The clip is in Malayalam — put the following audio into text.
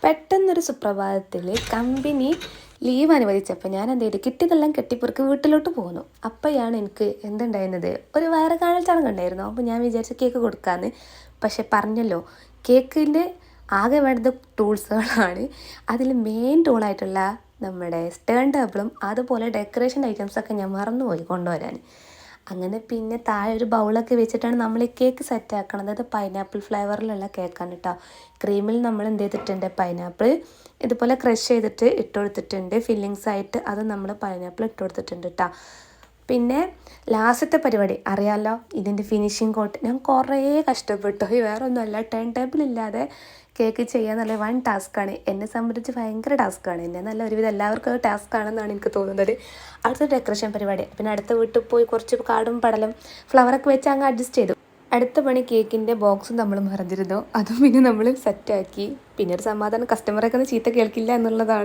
പെട്ടെന്നൊരു സുപ്രഭാതത്തിൽ കമ്പനി ലീവ് അനുവദിച്ചപ്പോൾ ഞാൻ എന്ത് ചെയ്തു, കിട്ടിയതെല്ലാം കെട്ടിപ്പുറക്ക് വീട്ടിലോട്ട് പോന്നു. അപ്പോഴാണ് എനിക്ക് എന്തുണ്ടായിരുന്നത്, ഒരു വയറ് കാണൽ ചടങ്ങുണ്ടായിരുന്നു. അപ്പോൾ ഞാൻ വിചാരിച്ചു കേക്ക് കൊടുക്കാമെന്ന്. പക്ഷെ പറഞ്ഞല്ലോ, കേക്കിൻ്റെ ആകെ വേണ്ടത് ടൂൾസുകളാണ്. അതിൽ മെയിൻ ടൂളായിട്ടുള്ള നമ്മുടെ സ്റ്റേൺ ടേബിളും അതുപോലെ ഡെക്കറേഷൻ ഐറ്റംസൊക്കെ ഞാൻ മറന്നുപോയി കൊണ്ടുവരാൻ. അങ്ങനെ പിന്നെ താഴെ ഒരു ബൗളൊക്കെ വെച്ചിട്ടാണ് നമ്മൾ ഈ കേക്ക് സെറ്റ് ആക്കണം. അതായത് പൈനാപ്പിൾ ഫ്ലേവറിലുള്ള കേക്കാണ് കേട്ടോ. ക്രീമിൽ നമ്മൾ എന്ത് ചെയ്തിട്ടുണ്ട്, പൈനാപ്പിൾ ഇതുപോലെ ക്രഷ് ചെയ്തിട്ട് ഇട്ട് കൊടുത്തിട്ടുണ്ട്. ഫില്ലിങ്സ് ആയിട്ട് അത് നമ്മൾ പൈനാപ്പിൾ ഇട്ട് കൊടുത്തിട്ടുണ്ട് കേട്ടോ. പിന്നെ ലാസ്റ്റത്തെ പരിപാടി അറിയാമല്ലോ, ഇതിൻ്റെ ഫിനിഷിങ് കോട്ട്. ഞാൻ കുറേ കഷ്ടപ്പെട്ടു. വേറെ ഒന്നുമല്ല, ടേൺ ടേബിൾ ഇല്ലാതെ കേക്ക് ചെയ്യാൻ നല്ല വൺ ടാസ്ക്കാണ്. എന്നെ സംബന്ധിച്ച് ഭയങ്കര ടാസ്ക്കാണ്. എന്നെ നല്ല ഒരുവിധം എല്ലാവർക്കും അത് ടാസ്ക് ആണെന്നാണ് എനിക്ക് തോന്നുന്നത്. അടുത്ത ഡെക്കറേഷൻ പരിപാടി. പിന്നെ അടുത്ത വീട്ടിൽ പോയി കുറച്ച് കാടും പടലും ഫ്ലവറൊക്കെ വെച്ച് അങ്ങ് അഡ്ജസ്റ്റ് ചെയ്തു. അടുത്ത പണി കേക്കിൻ്റെ ബോക്സും നമ്മൾ മറന്നിരുന്നു. അതും പിന്നെ നമ്മൾ സെറ്റാക്കി. പിന്നെ ഒരു സമാധാനം, കസ്റ്റമറൊക്കെ ഒന്ന് ചീത്ത കേൾക്കില്ല എന്നുള്ളതാണ്.